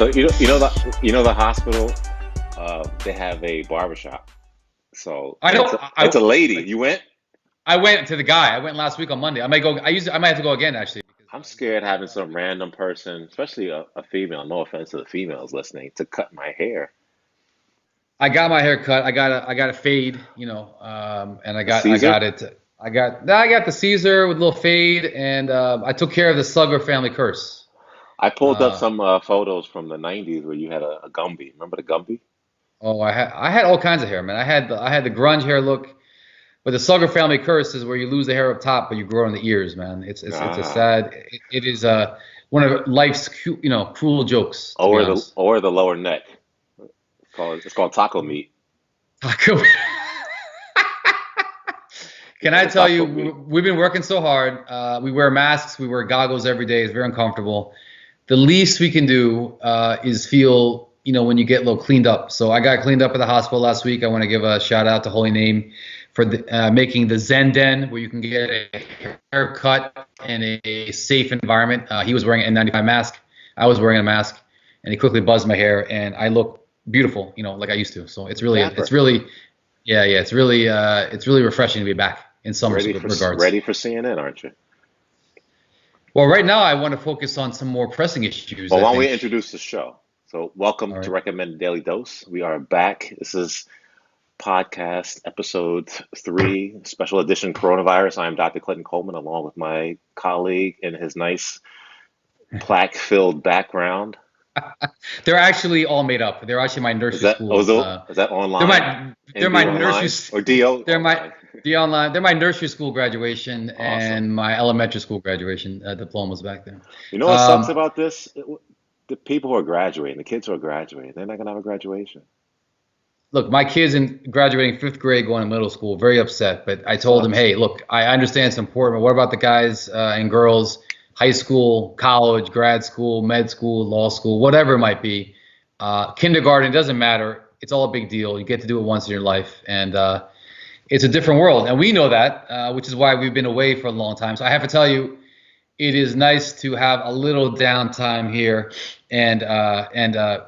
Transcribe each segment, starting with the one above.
So the hospital, they have a barbershop. So I and know. it's a lady. You went? I went to the guy. I went last week on Monday. I might go. I might have to go again actually because I'm he's got scared having some random person, especially a female. No offense to the females listening, to cut my hair. I got my hair cut. I got a fade. And I A got I Caesar? got it. I got the Caesar with a little fade, and I took care of the Slugger family curse. I pulled up Uh, some photos from the '90s where you had a Gumby. Remember the Gumby? oh, I had all kinds of hair, man. I had the grunge hair look, but the Slugger family curse is where you lose the hair up top, but you grow in the ears, man. It's a Ah, sad. It is one of life's cruel jokes, to be honest. or the lower neck. It's called taco meat. Taco. You Can know I the tell you, taco meat. we've been working so hard. We wear masks, we wear goggles every day. It's very uncomfortable. The least we can do is feel, when you get a little cleaned up. So I got cleaned up at the hospital last week. I want to give a shout out to Holy Name for making the Zen Den where you can get a haircut in a safe environment. He was wearing an N95 mask. I was wearing a mask, and he quickly buzzed my hair, and I look beautiful, like I used to. So it's Dapper. really, yeah, yeah, it's really refreshing to be back in some regards. Ready for CNN, aren't you? Well, right now I want to focus on some more pressing issues, Well, I why don't we think. introduce the show? So, welcome All to right. Recommended Daily Dose. We are back. This is podcast episode 3, special edition coronavirus. I am Dr. Clinton Coleman, along with my colleague in his nice plaque-filled background. They're actually all made up. They're actually my Is nursery that oh, school. is that, is that They're online? my they're ND my nursery online s- or DO they're my online? the online they're my nursery school graduation Awesome. and my elementary school graduation diplomas back there. You know what sucks Um, about this? The people who are graduating, the kids who are graduating, they're not gonna have a graduation. Look, my kids in graduating fifth grade, going to middle school, very upset. But I told them, Sucks. hey, look, I understand it's important, but what about the guys and girls, high school, college, grad school, med school, law school, whatever it might be, kindergarten, it doesn't matter. It's all a big deal. You get to do it once in your life, and it's a different world, and we know that, which is why we've been away for a long time. So I have to tell you, it is nice to have a little downtime here and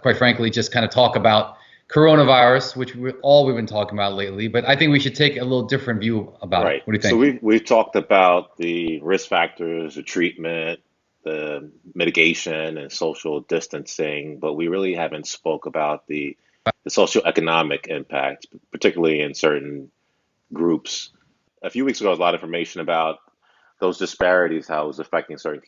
quite frankly, just kind of talk about coronavirus, which we've been talking about lately. But I think we should take a little different view about it. Right. What do you So think? we've talked about the risk factors, the treatment, the mitigation, and social distancing, but we really haven't spoke about the socioeconomic impact, particularly in certain groups. A few weeks ago, there was a lot of information about those disparities, how it was affecting certain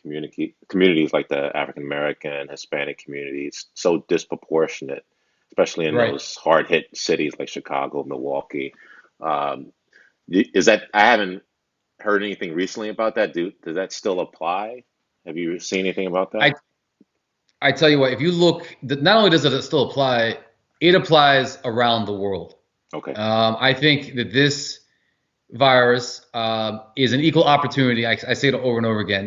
communities like the African American, Hispanic communities, so disproportionate, especially in Right. those hard hit cities like Chicago, Milwaukee. Um, is that I haven't heard anything recently about that. Does that still apply? Have you seen anything about that? I I tell you what, if you look, not only does it still apply, it applies around the world. Okay. I think that this virus is an equal opportunity. I say it over and over again.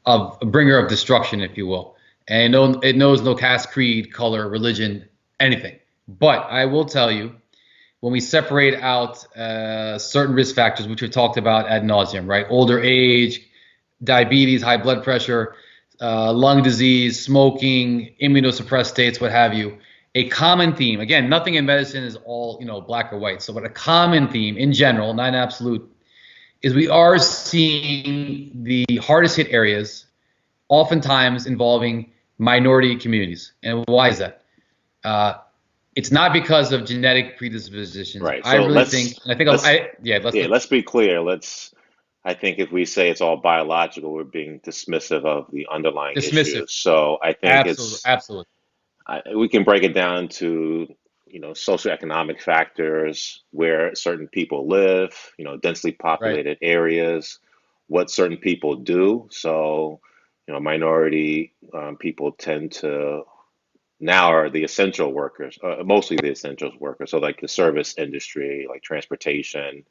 Of a bringer of destruction, if you will. And it knows no caste, creed, color, religion, anything. But I will tell you, when we separate out certain risk factors, which we've talked about ad nauseum, right? Older age, diabetes, high blood pressure, lung disease, smoking, immunosuppressed states, what have you. A common theme, again, nothing in medicine is all, black or white. So, but a common theme in general, not an absolute, is we are seeing the hardest hit areas oftentimes involving minority communities. And why is that? Uh, it's not because of genetic predispositions. Right. I So really think, and I think, let's yeah, yeah, let's be clear. I think if we say it's all biological, we're being dismissive of the underlying dismissive. issues. So I think Absolutely, absolutely. we can break it down to, socioeconomic factors, where certain people live, densely Right, populated areas, what certain people do. So, minority people tend to now are the essential workers, mostly the essential workers. So like the service industry, like transportation,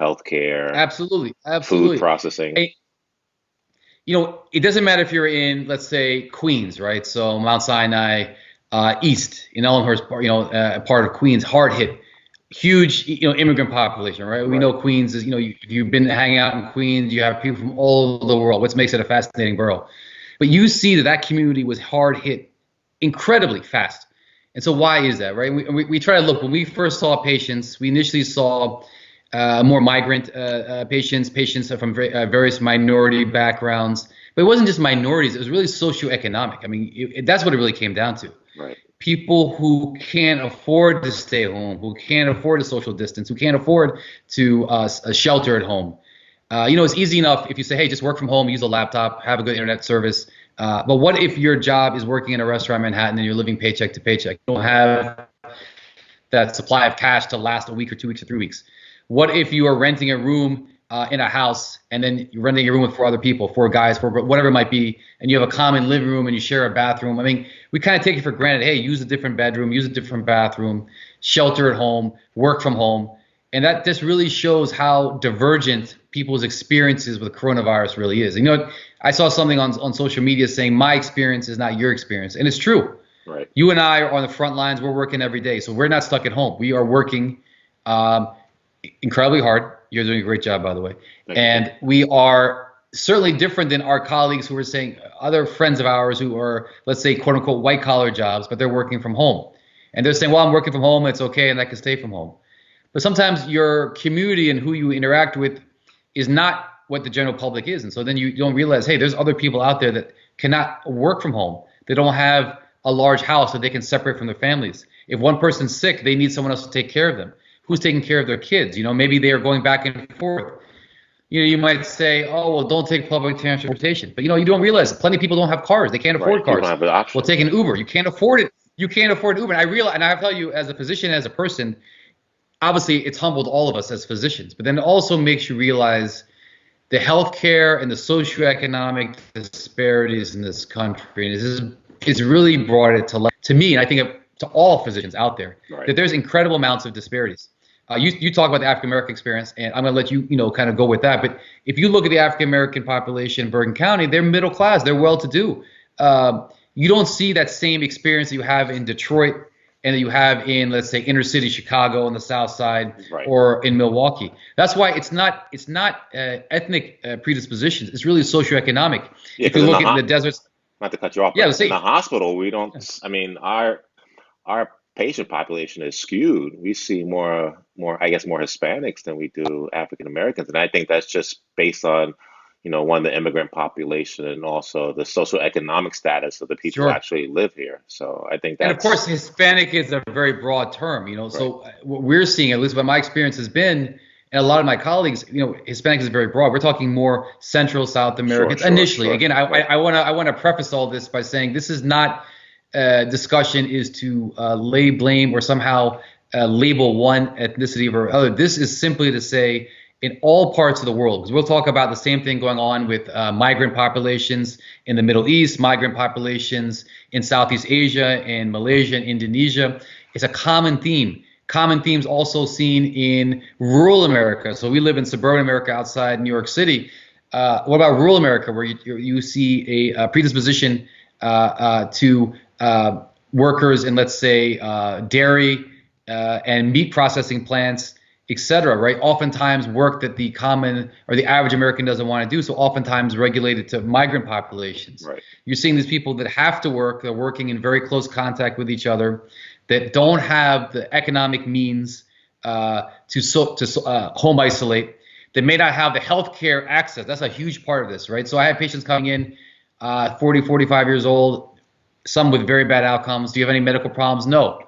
healthcare, absolutely, food absolutely. processing. It doesn't matter if you're in, let's say, Queens, right? So Mount Sinai, East, in Elmhurst, part of Queens, hard hit, huge, immigrant population, right? We know Right. Queens is, if you've been hanging out in Queens, you have people from all over the world, which makes it a fascinating borough. But you see that that community was hard hit incredibly fast. And so why is that, right? We try to look, when we first saw patients, we initially saw more migrant patients, patients from various minority backgrounds. But it wasn't just minorities, it was really socioeconomic. I mean, that's what it really came down to. Right. People who can't afford to stay home, who can't afford a social distance, who can't afford to shelter at home. It's easy enough if you say, hey, just work from home, use a laptop, have a good internet service. But what if your job is working in a restaurant in Manhattan and you're living paycheck to paycheck? You don't have that supply of cash to last a week or 2 weeks or 3 weeks. What if you are renting a room in a house and then you're renting a room with 4 other people, 4 guys, 4, whatever it might be, and you have a common living room and you share a bathroom? I mean, we kind of take it for granted. Hey, use a different bedroom, use a different bathroom, shelter at home, work from home. And that just really shows how divergent people's experiences with coronavirus really is. I saw something on social media saying my experience is not your experience. And it's true. Right. You and I are on the front lines. We're working every day. So we're not stuck at home. We are working incredibly hard. You're doing a great job, by the way. And we are certainly different than our colleagues who are saying, other friends of ours who are, let's say, quote unquote, white collar jobs, but they're working from home. And they're saying, well, I'm working from home. It's okay. And I can stay from home. But sometimes your community and who you interact with is not what the general public is. And so then you don't realize, hey, there's other people out there that cannot work from home. They don't have a large house that they can separate from their families. If one person's sick, they need someone else to take care of them. Who's taking care of their kids? Maybe they are going back and forth. You might say, oh, well, don't take public transportation. But, you don't realize plenty of people don't have cars. They can't afford cars. Don't have the option. Well, take an Uber. You can't afford it. You can't afford Uber. And I have to tell you, as a physician, as a person, obviously it's humbled all of us as physicians. But then it also makes you realize the healthcare and the socioeconomic disparities in this country. And it's really brought it to me, and I think to all physicians out there, that there's incredible amounts of disparities. You talk about the African American experience, and I'm going to let you, kind of go with that. But if you look at the African American population in Bergen County, they're middle class, they're well-to-do. You don't see that same experience that you have in Detroit and that you have in, let's say, inner city Chicago on the South Side, or in Milwaukee. That's why it's not ethnic predispositions. It's really socioeconomic. Yeah, if you look at the deserts. Not to cut you off, yeah, but in the hospital, we don't. I mean, our patient population is skewed. We see more Hispanics than we do African Americans, and I think that's just based on, one, the immigrant population, and also the socioeconomic status of the people who actually live here. So I think that's. And of course, Hispanic is a very broad term, So what we're seeing, at least what my experience has been, and a lot of my colleagues, Hispanic is very broad. We're talking more Central South Americans initially. Again, I want to preface all this by saying this is not discussion is to lay blame or somehow label one ethnicity over other. This is simply to say, in all parts of the world, because we'll talk about the same thing going on with migrant populations in the Middle East, migrant populations in Southeast Asia, and Malaysia, and Indonesia. It's a common theme. Common themes also seen in rural America. So we live in suburban America outside New York City. What about rural America, where you see a predisposition to workers in, let's say, dairy and meat processing plants, etc., right? Oftentimes work that the common or the average American doesn't want to do, so oftentimes regulated to migrant populations. Right. You're seeing these people that have to work, they're working in very close contact with each other, that don't have the economic means to home isolate, that may not have the healthcare access. That's a huge part of this, right? So I have patients coming in, 40, 45 years old, some with very bad outcomes. Do you have any medical problems? No.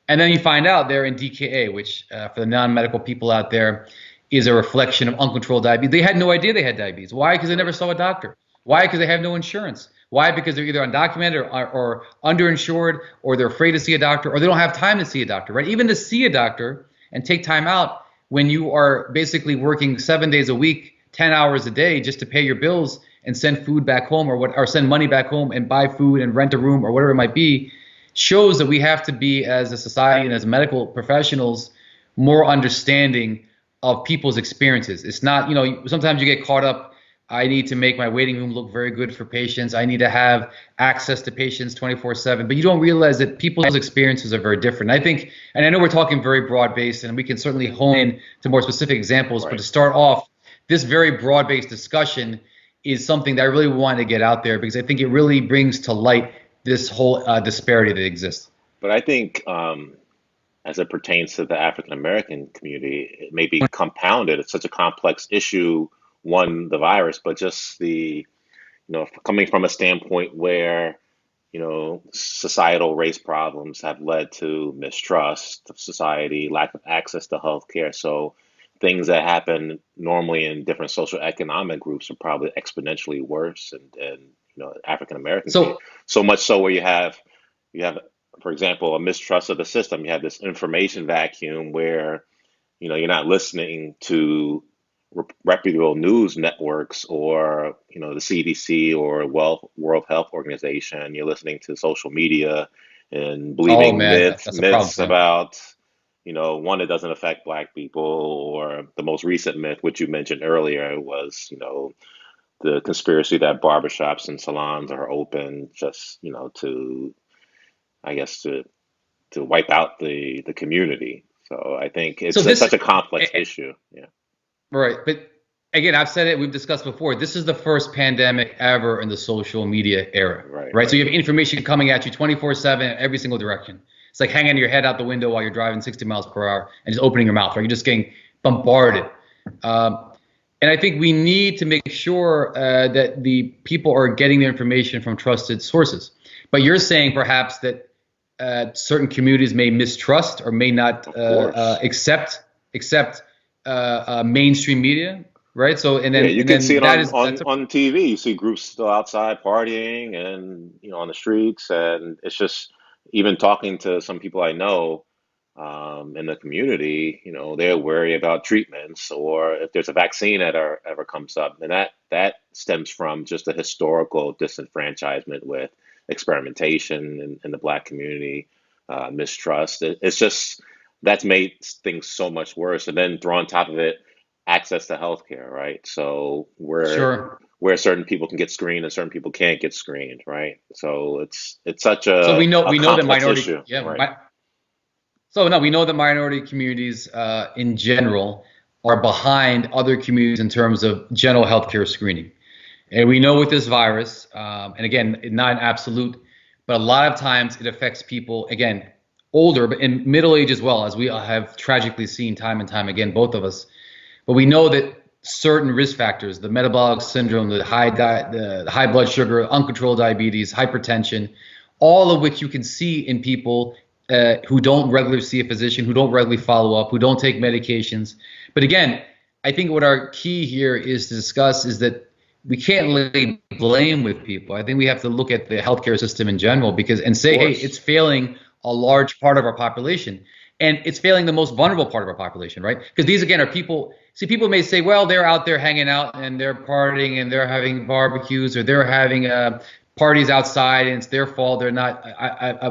And then you find out they're in DKA, which for the non-medical people out there is a reflection of uncontrolled diabetes. They had no idea they had diabetes. Why? Because they never saw a doctor. Why? Because they have no insurance. Why? Because they're either undocumented or underinsured, or they're afraid to see a doctor, or they don't have time to see a doctor, right? Even to see a doctor and take time out when you are basically working 7 days a week, 10 hours a day just to pay your bills and send food back home, or send money back home and buy food and rent a room or whatever it might be, shows that we have to be, as a society and as medical professionals, more understanding of people's experiences. It's not, sometimes you get caught up, I need to make my waiting room look very good for patients. I need to have access to patients 24/7. But you don't realize that people's experiences are very different. I think, and I know we're talking very broad-based, and we can certainly hone in to more specific examples, but to start off this very broad-based discussion, is something that I really want to get out there because I think it really brings to light this whole disparity that exists. But I think as it pertains to the African American community, it may be compounded. It's such a complex issue, one, the virus, but just coming from a standpoint where, societal race problems have led to mistrust of society, lack of access to healthcare. So things that happen normally in different social economic groups are probably exponentially worse and African American community. So So much so where you have, for example, a mistrust of the system. You have this information vacuum where you're not listening to reputable news networks or the CDC or World Health Organization. You're listening to social media and oh believing man, myths that's a problem myths for them. about one, it doesn't affect black people, or the most recent myth, which you mentioned earlier, was the conspiracy that barbershops and salons are open just to, I guess, to wipe out the community. So I think So it's this such a complex issue. Yeah. right, but again, I've said it, we've discussed before. This is the first pandemic ever in the social media era, Right, right? So right. you have information coming at you 24/7 every single direction. It's like hanging your head out the window while you're driving 60 miles per hour and just opening your mouth, right? You're just getting bombarded. Um, and I think we need to make sure that the people are getting their information from trusted sources. But you're saying perhaps that certain communities may mistrust or may not Of course. accept mainstream media, right? So Yeah, you and can see then it that on is on that's a on TV. You see groups still outside partying and on the streets, and it's just even talking to some people I know in the community. They're worried about treatments or if there's a vaccine that ever comes up, and that stems from just a historical disenfranchisement with experimentation in the Black community, mistrust. It's just that's made things so much worse, and then throw on top of it access to healthcare, right? So sure. where certain people can get screened and certain people can't get screened, right? So it's such So a we know that complex minority, issue, yeah. right? So no, we know that minority communities in general are behind other communities in terms of general healthcare screening. And we know with this virus, and again, not an absolute, but a lot of times it affects people, again, older, but in middle age as well, as we have tragically seen time and time again, both of us. But we know that certain risk factors, the metabolic syndrome, the high blood sugar, uncontrolled diabetes, hypertension, all of which you can see in people who don't regularly see a physician, who don't regularly follow up, who don't take medications. But again, I think what our key here is to discuss is that we can't lay blame with people. I think we have to look at the healthcare system in general and Of say, hey, it's course. failing a large part of our population. And it's failing the most vulnerable part of our population, right? Because these, again, are people. See, people may say, well, they're out there hanging out and they're partying and they're having barbecues or they're having parties outside and it's their fault. They're not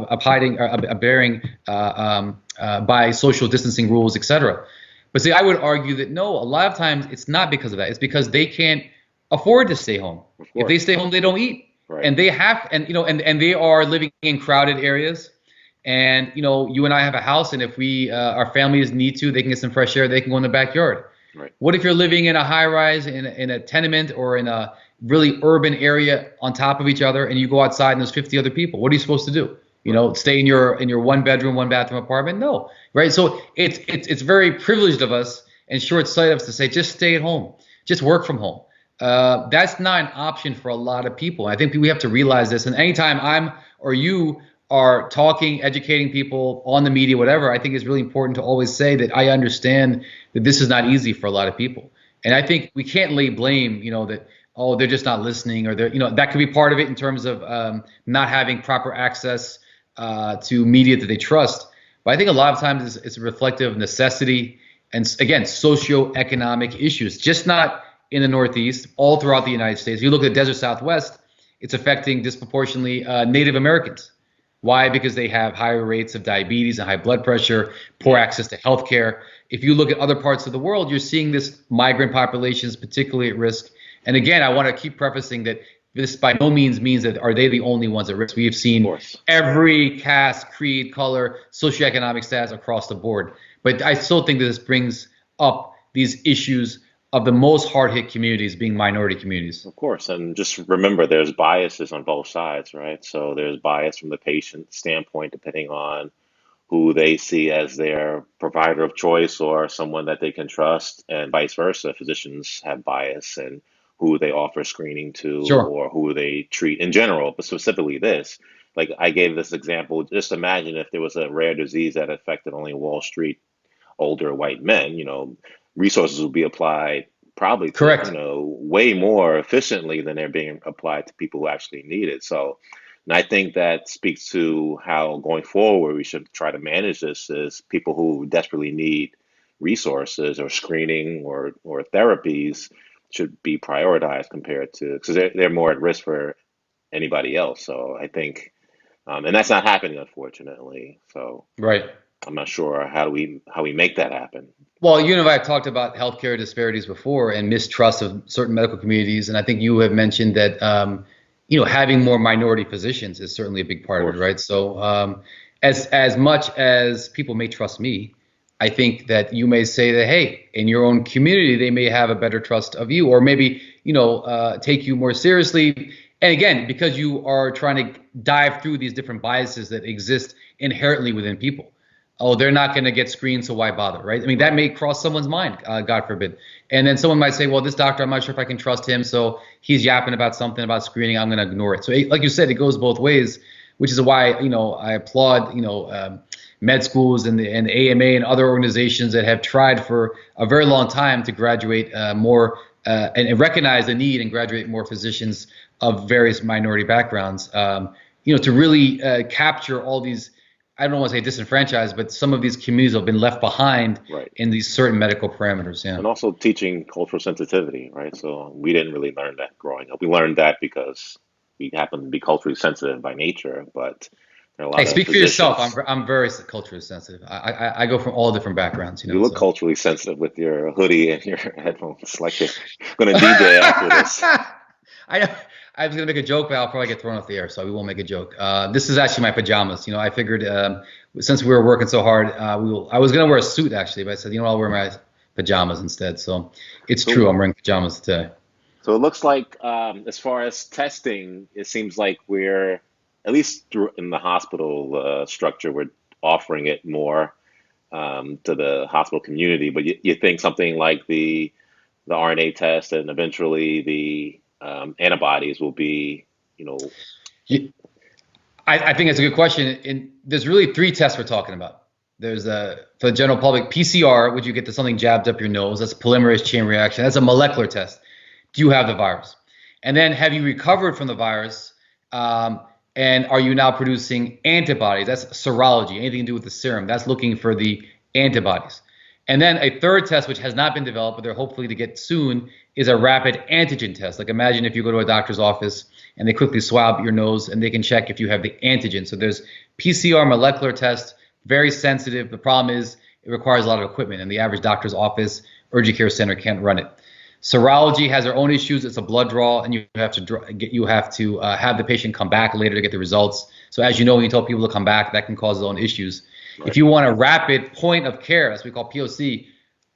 abiding or bearing by social distancing rules, etc. But see, I would argue that no, a lot of times it's not because of that. It's because they can't afford to stay home. Of If they course. stay home, they don't eat, Right. and they have, and and they are living in crowded areas. And you and I have a house, and if our families need to, they can get some fresh air. They can go in the backyard. Right. What if you're living in a high rise in a tenement or in a really urban area on top of each other, and you go outside and there's 50 other people? What are you supposed to do? Right. Stay in your one bedroom, one bathroom apartment? No, right? So it's very privileged of us and short-sighted of us to say just stay at home, just work from home. That's not an option for a lot of people. I think we have to realize this. And anytime I'm or you are talking, educating people on the media, whatever, I think it's really important to always say that I understand that this is not easy for a lot of people. And I think we can't lay blame, that, oh, they're just not listening, or that could be part of it in terms of not having proper access to media that they trust. But I think a lot of times it's reflective of necessity and, again, socioeconomic issues, just not in the Northeast, all throughout the United States. If you look at the desert Southwest, it's affecting disproportionately Native Americans. Why? Because they have higher rates of diabetes and high blood pressure, poor Yeah. access to healthcare. If you look at other parts of the world, you're seeing this migrant populations particularly at risk. And again, I want to keep prefacing that this by no means that are they the only ones at risk. We have Of seen course. every caste, creed, color, socioeconomic status across the board. But I still think that this brings up these issues of the most hard hit communities being minority communities. Of course, and just remember there's biases on both sides, right? So there's bias from the patient standpoint, depending on who they see as their provider of choice or someone that they can trust, and vice versa. Physicians have bias in who they offer screening to Sure. or who they treat in general, but specifically this. Like I gave this example, just imagine if there was a rare disease that affected only Wall Street older white men, resources would be applied probably to, Correct. way more efficiently than they're being applied to people who actually need it. So, and I think that speaks to how going forward we should try to manage this is people who desperately need resources or screening or therapies should be prioritized compared to because they're more at risk for anybody else. So I think, and that's not happening, unfortunately. So Right. I'm not sure how we make that happen. Well, you and I have talked about healthcare disparities before and mistrust of certain medical communities, and I think you have mentioned that having more minority physicians is certainly a big Of part of it, course. right? So as much as people may trust me, I think that you may say that, hey, in your own community, they may have a better trust of you, or maybe take you more seriously. And again, because you are trying to dive through these different biases that exist inherently within people. Oh, they're not going to get screened, so why bother, right? I mean, that Right. may cross someone's mind, God forbid. And then someone might say, well, this doctor, I'm not sure if I can trust him, so he's yapping about something about screening, I'm going to ignore it. So, like you said, it goes both ways, which is why, I applaud, med schools and the AMA and other organizations that have tried for a very long time to graduate more and recognize the need and graduate more physicians of various minority backgrounds, to really capture all these. I don't want to say disenfranchised, but some of these communities have been left behind Right. in these certain medical parameters. Yeah. And also teaching cultural sensitivity, right? So we didn't really learn that growing up. We learned that because we happen to be culturally sensitive by nature, but there are a Hey, lot of speak for yourself. physicians. I'm very culturally sensitive. I go from all different backgrounds, You look so. culturally sensitive with your hoodie and your headphones, like you're going to DJ after this. I I was gonna make a joke, but I'll probably get thrown off the air, so we won't make a joke. This is actually my pajamas. I figured since we were working so hard, I was gonna wear a suit actually, but I said, I'll wear my pajamas instead. So it's true. So, I'm wearing pajamas today. so it looks like, as far as testing, it seems like we're, at least in the hospital structure, we're offering it more to the hospital community. But you think something like the RNA test and eventually the antibodies will be, you know, You- I think it's a good question. And there's really three tests we're talking about. There's for the general public, PCR, which you get something jabbed up your nose. That's a polymerase chain reaction. That's a molecular test. Do you have the virus? And then have you recovered from the virus? And are you now producing antibodies? That's serology, anything to do with the serum. That's looking for the antibodies. And then a third test, which has not been developed, but they're hopefully to get soon, is a rapid antigen test. Like imagine if you go to a doctor's office and they quickly swab your nose and they can check if you have the antigen. So there's PCR molecular test, very sensitive. The problem is it requires a lot of equipment, and the average doctor's office, urgent care center can't run it. Serology has their own issues. It's a blood draw, and you have to have the patient come back later to get the results. So as you know, when you tell people to come back, that can cause its own issues. If right? you want a rapid point of care, that's what we call POC,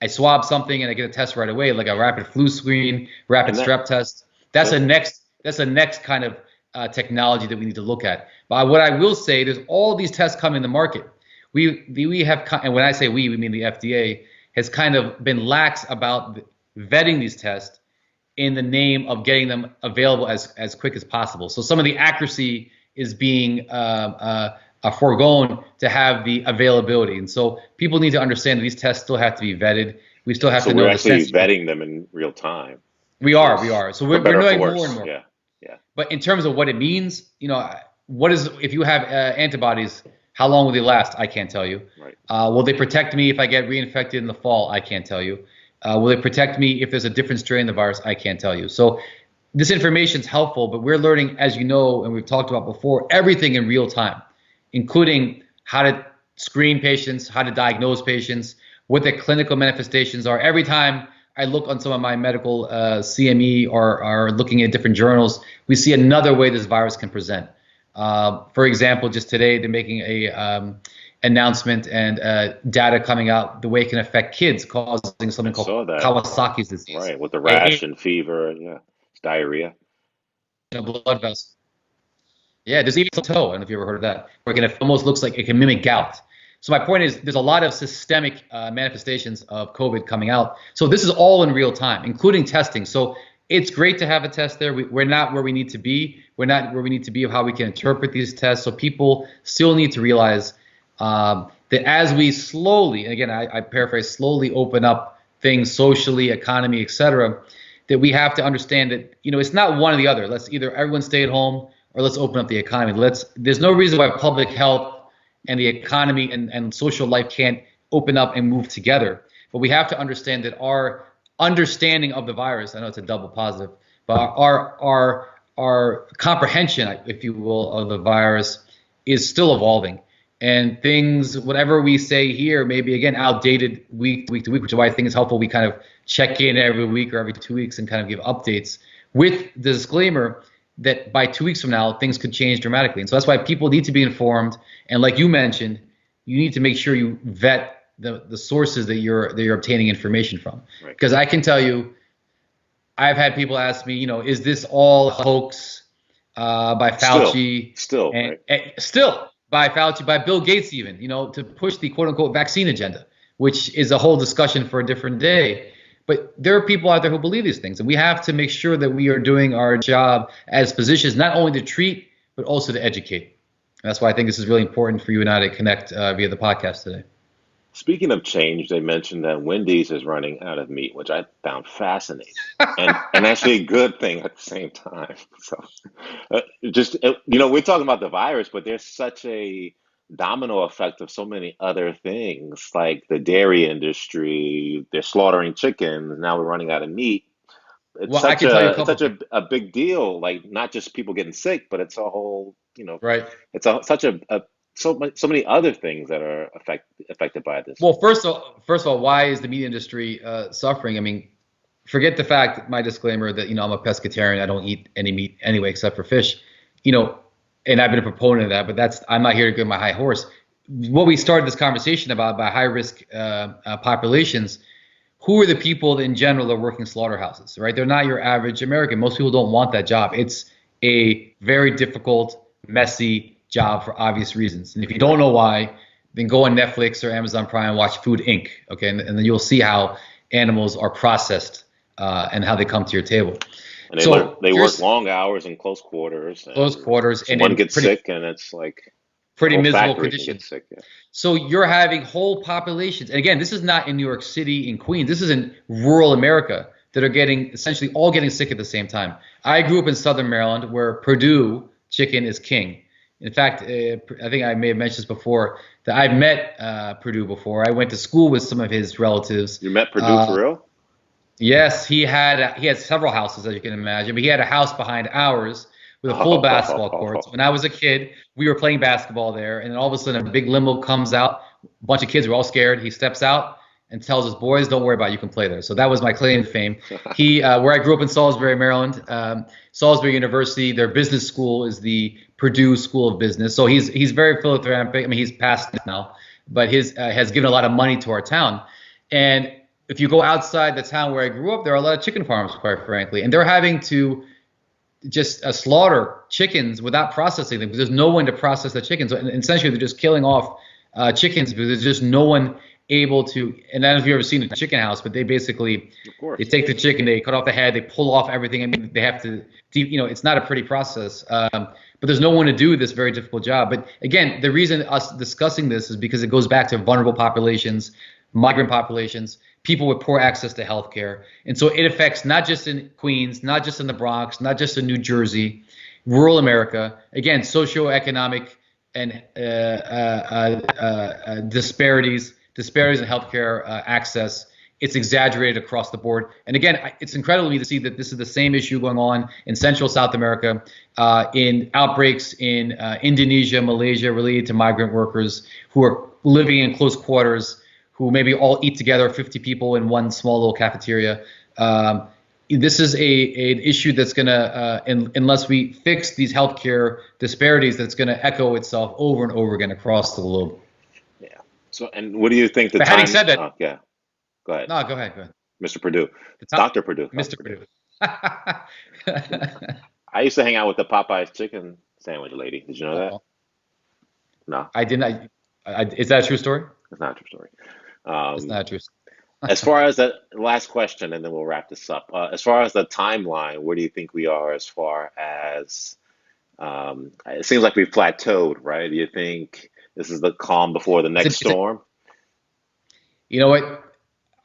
I swab something and I get a test right away, like a rapid flu screen, rapid And strep test. That's that, a next kind of technology that we need to look at. But what I will say, there's all these tests coming in the market. We have, and when I say we mean the FDA has kind of been lax about vetting these tests in the name of getting them available as quick as possible. So some of the accuracy is being foregone to have the availability. And so people need to understand that these tests still have to be vetted. We still have so to we're know the actually sensitivity. vetting them in real time, We which are, we is are. So for we're better or for knowing more and worse. more. Yeah, yeah, But in terms of what it means, what is if you have antibodies, how long will they last? I can't tell you. right. Will they protect me if I get reinfected in the fall? I can't tell you. Will they protect me if there's a different strain of the virus? I can't tell you. So this information is helpful, but we're learning, as you know, and we've talked about before, everything in real time, including how to screen patients, how to diagnose patients, what the clinical manifestations are. Every time I look on some of my medical CME or looking at different journals, we see another way this virus can present. For example, just today they're making announcement and data coming out the way it can affect kids, causing I something called saw that. Kawasaki's disease. Right, with the rash It, and fever, yeah, it's diarrhea. in a blood vessel. Yeah, there's even toe. I don't know if you ever heard of that. Where it almost looks like it can mimic gout. So my point is, there's a lot of systemic manifestations of COVID coming out. So this is all in real time, including testing. So it's great to have a test there. We're not where we need to be. We're not where we need to be of how we can interpret these tests. So people still need to realize that as we slowly, and again, I paraphrase, slowly open up things socially, economy, etc., that we have to understand that, it's not one or the other. Let's either everyone stay at home or let's open up the economy. There's no reason why public health and the economy and social life can't open up and move together. But we have to understand that our understanding of the virus, I know it's a double positive, but our comprehension, if you will, of the virus is still evolving. And things, whatever we say here, may be again outdated week to week, which is why I think it's helpful we kind of check in every week or every 2 weeks and kind of give updates with the disclaimer that by 2 weeks from now, things could change dramatically. And so that's why people need to be informed. And like you mentioned, you need to make sure you vet the sources that you're obtaining information from. Right. Because I can tell you, I've had people ask me, is this all a hoax by Fauci? Still, and, right? and still by Fauci, by Bill Gates even, to push the quote unquote vaccine agenda, which is a whole discussion for a different day. But there are people out there who believe these things, and we have to make sure that we are doing our job as physicians, not only to treat, but also to educate. And that's why I think this is really important for you and I to connect via the podcast today. Speaking of change, they mentioned that Wendy's is running out of meat, which I found fascinating and actually a good thing at the same time. So, we're talking about the virus, but there's such a domino effect of so many other things, like the dairy industry. They're slaughtering chickens. Now we're running out of meat. It's Well, I such can tell you a a it's couple such things, a big deal. Like not just people getting sick, but it's a whole, right? such a so many other things that are affected by this. Well, first of all, why is the meat industry suffering? I mean, forget the fact, my disclaimer that I'm a pescatarian. I don't eat any meat anyway except for fish. You know, and I've been a proponent of that. But I'm not here to get my high horse. What we started this conversation about high risk populations. Who are the people that in general are working slaughterhouses, right? They're not your average American. Most people don't want that job. It's a very difficult, messy job for obvious reasons. And if you don't know why, then go on Netflix or Amazon Prime and watch Food Inc. Okay, and then you'll see how animals are processed and how they come to your table. And So they work here's long hours in close quarters, close and quarters and someone in gets sick, and it's like the pretty whole miserable factory can get conditions. sick. Yeah. So you're having whole populations, and again, this is not in New York City, in Queens. This is in rural America that are essentially all getting sick at the same time. I grew up in Southern Maryland, where Purdue chicken is king. In fact, I think I may have mentioned this before, that I've met Purdue before. I went to school with some of his relatives. You met Purdue for real? Yes, he had several houses, as you can imagine, but he had a house behind ours with a full basketball court. So when I was a kid, we were playing basketball there, and then all of a sudden a big limo comes out. A bunch of kids were all scared. He steps out and tells us, "Boys, don't worry about it. You can play there." So that was my claim to fame. Where I grew up in Salisbury, Maryland, Salisbury University, their business school is the Purdue School of Business. So he's very philanthropic. I mean, he's passed now, but has given a lot of money to our town. And if you go outside the town where I grew up, there are a lot of chicken farms, quite frankly, and they're having to just slaughter chickens without processing them because there's no one to process the chickens. So, and essentially, they're just killing off chickens because there's just no one able to. And I don't know if you've ever seen a chicken house, but they basically they take the chicken, they cut off the head, they pull off everything, and they have to. It's not a pretty process. But there's no one to do this very difficult job. But again, the reason us discussing this is because it goes back to vulnerable populations, migrant populations, people with poor access to healthcare. And so it affects not just in Queens, not just in the Bronx, not just in New Jersey, rural America. Again, socioeconomic and disparities in healthcare access. It's exaggerated across the board. And again, it's incredible to me to see that this is the same issue going on in Central South America, in outbreaks in Indonesia, Malaysia, related to migrant workers who are living in close quarters, who maybe all eat together, 50 people in one small little cafeteria. This is an issue that's going to, unless we fix these healthcare disparities, that's going to echo itself over and over again across the globe. So, and what do you think the But having time? said that, Oh, yeah, go ahead, no, go ahead, go ahead. Mr. Purdue, The top, Dr. Purdue, Mr. Dr. Purdue. Purdue. I used to hang out with the Popeyes chicken sandwich lady. Did you know that? Uh-oh. No, I did not. Is that a true story? it's not a true story. It's Um, not a true as far as the last question, and then we'll wrap this up. As far as the timeline, where do you think we are as far as it seems like we've plateaued, right? Do you think this is the calm before the next It's a, storm? you know what?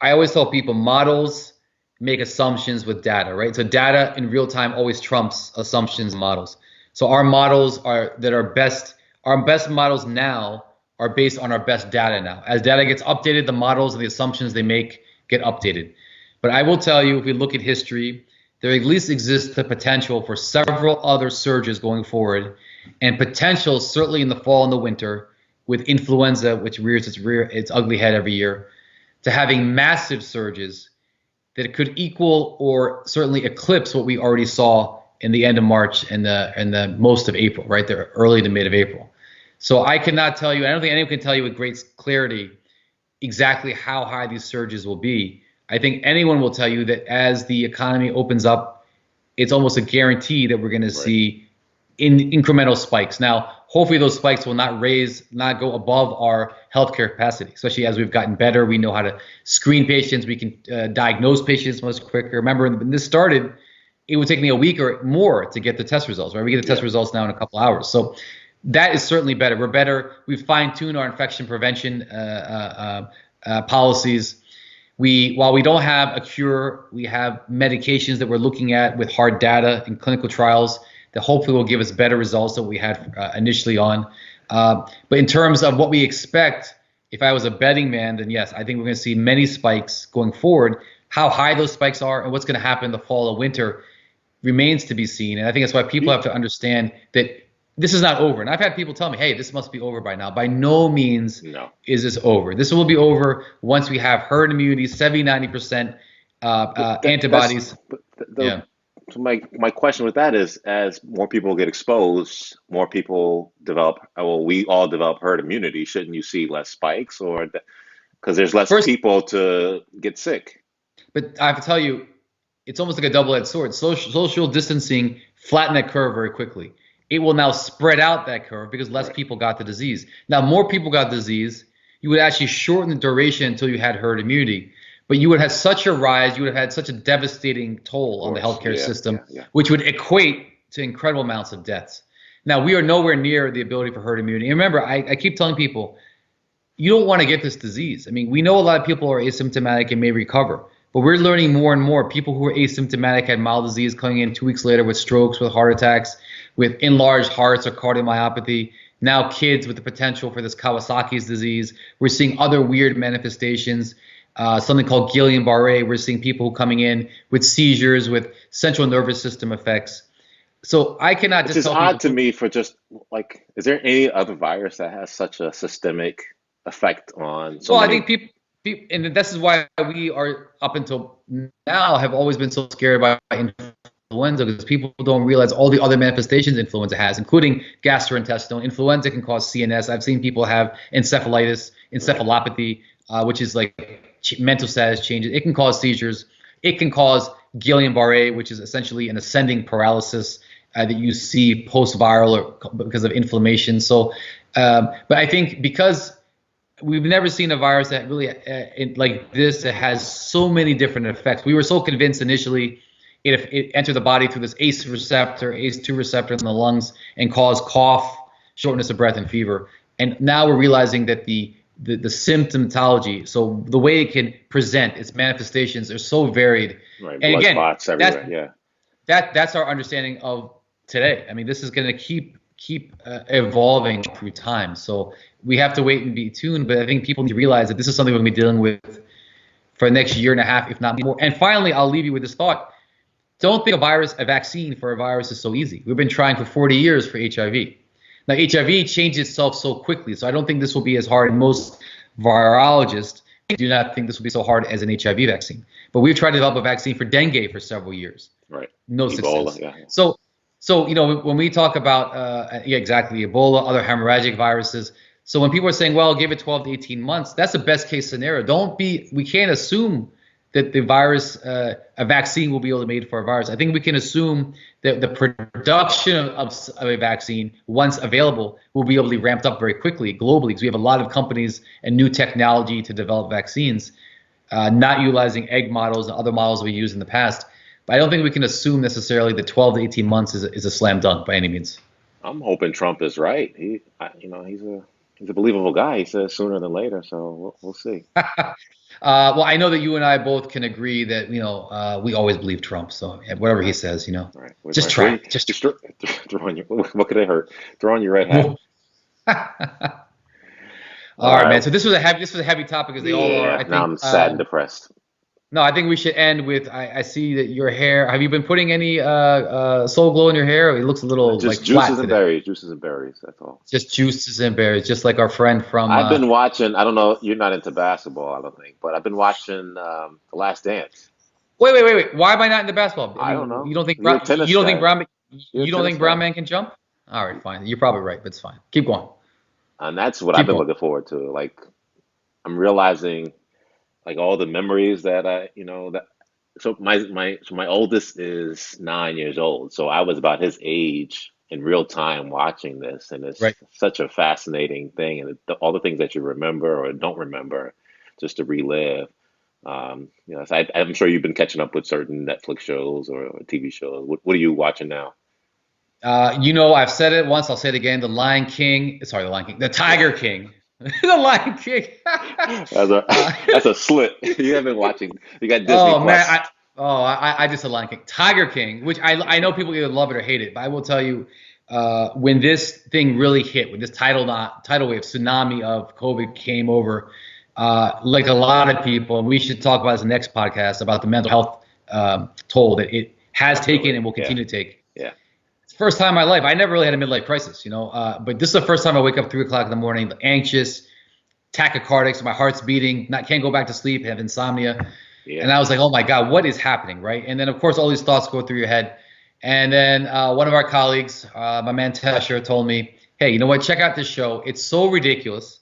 I always tell people models make assumptions with data, right? So data in real time always trumps assumptions and models. So our models are that are best, our best models now are based on our best data now. As data gets updated, the models and the assumptions they make get updated. But I will tell you, if we look at history, there at least exists the potential for several other surges going forward, and potential certainly in the fall and the winter with influenza, which rears its ugly head every year, to having massive surges that could equal or certainly eclipse what we already saw in the end of March and the most of April, right there, early to mid of April. So I cannot tell you. I don't think anyone can tell you with great clarity exactly how high these surges will be. I think anyone will tell you that as the economy opens up, it's almost a guarantee that we're going to Right. see in incremental spikes. Now, hopefully those spikes will not go above our healthcare capacity, especially as we've gotten better. We know how to screen patients. We can diagnose patients much quicker. Remember, when this started, it would take me a week or more to get the test results, right? We get the test Yeah. results now in a couple hours. So that is certainly better. We're better. We've fine-tuned our infection prevention policies. While we don't have a cure, we have medications that we're looking at with hard data in clinical trials that hopefully will give us better results than we had initially on. But in terms of what we expect, if I was a betting man, then yes, I think we're going to see many spikes going forward. How high those spikes are and what's going to happen in the fall or winter remains to be seen. And I think that's why people You, have to understand that this is not over. And I've had people tell me, hey, this must be over by now. By no means no. is this over. This will be over once we have herd immunity, 70, 90% But that's antibodies. but Yeah. so my question with that is, as more people get exposed, more people develop. Well, we all develop herd immunity. Shouldn't you see less spikes, or because there's less First, people to get sick? but I have to tell you, it's almost like a double-edged sword. Social distancing flattened that curve very quickly. It will now spread out that curve because less Right. people got the disease. Now, more people got the disease, you would actually shorten the duration until you had herd immunity. But you would have such a rise, you would have had such a devastating Of toll on the course. healthcare Yeah. system, Yeah. Yeah. which would equate to incredible amounts of deaths. Now, we are nowhere near the ability for herd immunity. And remember, I keep telling people, you don't want to get this disease. I mean, we know a lot of people are asymptomatic and may recover, but we're learning more and more. People who are asymptomatic had mild disease coming in 2 weeks later with strokes, with heart attacks, with enlarged hearts or cardiomyopathy. Now kids with the potential for this Kawasaki's disease. We're seeing other weird manifestations, something called Guillain-Barré. We're seeing people coming in with seizures, with central nervous system effects. So I cannot Which just is tell people odd to to. me for just like, is there any other virus that has such a systemic effect on so Well, I think many? people, and this is why we are up until now have always been so scared by influenza because people don't realize all the other manifestations influenza has, including gastrointestinal. Influenza can cause CNS. I've seen people have encephalitis, Right. encephalopathy, which is like mental status changes. It can cause seizures. It can cause Guillain-Barré, which is essentially an ascending paralysis that you see post-viral or because of inflammation. So, but I think because we've never seen a virus that really like this that has so many different effects. We were so convinced initially it entered the body through this ACE receptor, ACE2 receptor in the lungs and caused cough, shortness of breath, and fever. And now we're realizing that the symptomatology, so the way it can present, its manifestations are so varied. Right. And Blood again, spots that's everywhere. Yeah. that's our understanding of today. I mean, this is going to keep evolving through time. So we have to wait and be tuned. But I think people need to realize that this is something we're going to be dealing with for the next year and a half, if not more. And finally, I'll leave you with this thought. Don't think a vaccine for a virus is so easy. We've been trying for 40 years for HIV. Now, HIV changes itself so quickly, so I don't think this will be as hard. Most virologists do not think this will be so hard as an HIV vaccine. But we've tried to develop a vaccine for dengue for several years. Right. No Ebola. success. Yeah. Yeah. So when we talk about yeah, exactly, Ebola, other hemorrhagic viruses, So when people are saying, well, give it 12 to 18 months, that's the best case scenario. We can't assume that the virus, a vaccine will be able to be made for a virus. I think we can assume that the production of a vaccine, once available, will be able to be ramped up very quickly globally, because we have a lot of companies and new technology to develop vaccines, not utilizing egg models and other models we used in the past. But I don't think we can assume necessarily that 12 to 18 months is a slam dunk by any means. I'm hoping Trump is right. He's a believable guy. He says sooner than later, so we'll see. Well, I know that you and I both can agree that we always believe Trump. So yeah, whatever he Right, says, right. just try it. Just throw on your what could it hurt? Throw on your red hat. All All right, man. right. So this was a heavy topic, as they all are. Yeah. I Now think I'm sad and depressed. no, I think we should end with I see that your hair. Have you been putting any Soul Glow in your hair? It looks a little like Just flat juices and today. berries, juices and berries. That's all. Just juices and berries, just like our friend from. I've been watching. I don't know. You're not into basketball, I don't think, but I've been watching The Last Dance. Wait. Why am I not into basketball? I I don't mean, know. You're a tennis guy. You're a You don't tennis think Brown guy, man can jump? All right, fine. You're probably right, but it's fine. Keep going. and that's what I've Keep been going. looking forward to. Like I'm realizing, like all the memories that that. So my oldest is 9 years old. So I was about his age in real time watching this, and it's Right. such a fascinating thing, and all the things that you remember or don't remember, just to relive. So I'm sure you've been catching up with certain Netflix shows or TV shows. What are you watching now? I've said it once. I'll say it again. The Lion King. Sorry, the Lion King. The Tiger King. The Lion King. That's a uh, that's a slip. You have been watching. You got Disney oh man, Plus. I just said Lion King. Tiger King, which I know people either love it or hate it, but I will tell you, when this thing really hit, when this tidal wave tsunami of COVID came over, like a lot of people, and we should talk about this in the next podcast about the mental health toll that it has taken Definitely. and will Yeah. continue to take. Yeah. First time in my life. I never really had a midlife crisis, but this is the first time I wake up 3 o'clock in the morning, anxious, tachycardic, so my heart's beating, can't go back to sleep, have insomnia. Yeah. And I was like, oh my God, what is happening, right? And then, of course, all these thoughts go through your head. And then one of our colleagues, my man Tesher, told me, hey, you know what? Check out this show. It's so ridiculous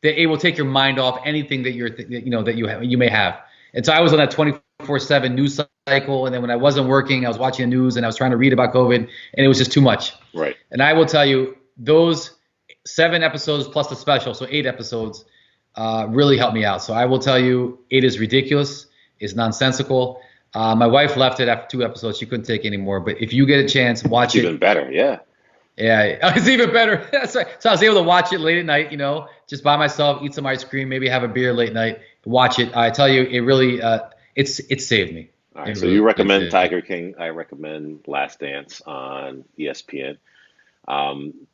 that it will take your mind off anything that you may have. And so I was on that 24/7 news cycle, and then when I wasn't working, I was watching the news and I was trying to read about COVID, and it was just too much. Right. And I will tell you, those 7 episodes plus the special, so 8 episodes, really helped me out. So I will tell you, it is ridiculous. It's nonsensical. My wife left it after 2 episodes. She couldn't take it anymore. But if you get a chance, It's watch even it. better. Yeah. Yeah, it's even better. That's right. So I was able to watch it late at night, just by myself, eat some ice cream, maybe have a beer late night, watch it. I tell you, it really, it saved me. All right. It So you really recommend did. Tiger King. I recommend Last Dance on ESPN.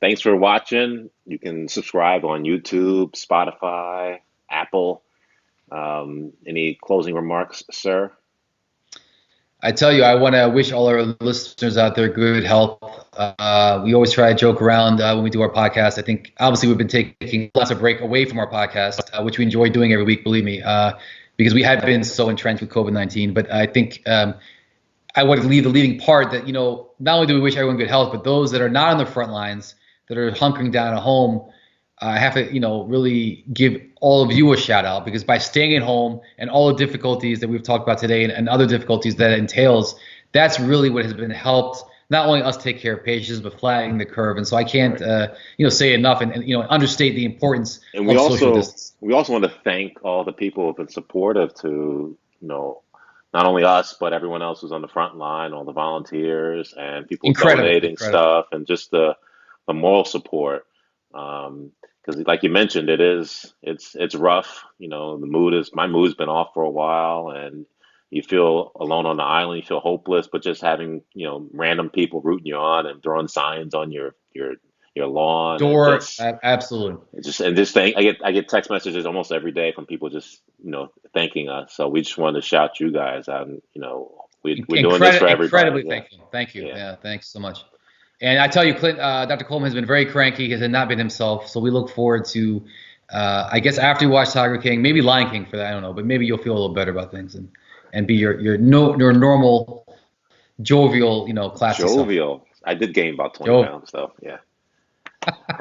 Thanks for watching. You can subscribe on YouTube, Spotify, Apple. Any closing remarks, sir? I tell you, I want to wish all our listeners out there good health. We always try to joke around when we do our podcast. I think obviously we've been taking lots of break away from our podcast, which we enjoy doing every week, believe me, because we had been so entrenched with COVID-19. But I think I want to leave the leading part that, not only do we wish everyone good health, but those that are not on the front lines, that are hunkering down at home, I have to, really give all of you a shout out, because by staying at home and all the difficulties that we've talked about today, and other difficulties that it entails, that's really what has been helped not only us take care of patients, but flattening the curve. And so I can't, Right. Say enough and understate the importance And we of social also distance. we also want to thank all the people who have been supportive to, not only us, but everyone else who's on the front line, all the volunteers and people Incredible, donating incredible. stuff, and just the moral support. Because like you mentioned, it's rough. My mood's been off for a while, and you feel alone on the island, you feel hopeless, but just having, random people rooting you on and throwing signs on your lawn, and Absolutely. just think I get text messages almost every day from people just, thanking us. So we just wanted to shout you guys out, and we're doing this for everybody. Incredibly Yeah. thankful. Thank you. Yeah. Yeah, thanks so much. And I tell you, Clint, Dr. Coleman has been very cranky. He has not been himself. So we look forward to, I guess, after you watch Tiger King, maybe Lion King for that. I don't know, but maybe you'll feel a little better about things and be your no your normal, jovial, classy self. Jovial. I did gain about 20 Joe. pounds though. Yeah.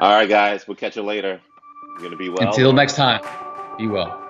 All right, guys. We'll catch you later. You gonna be well Until or? next time, be well.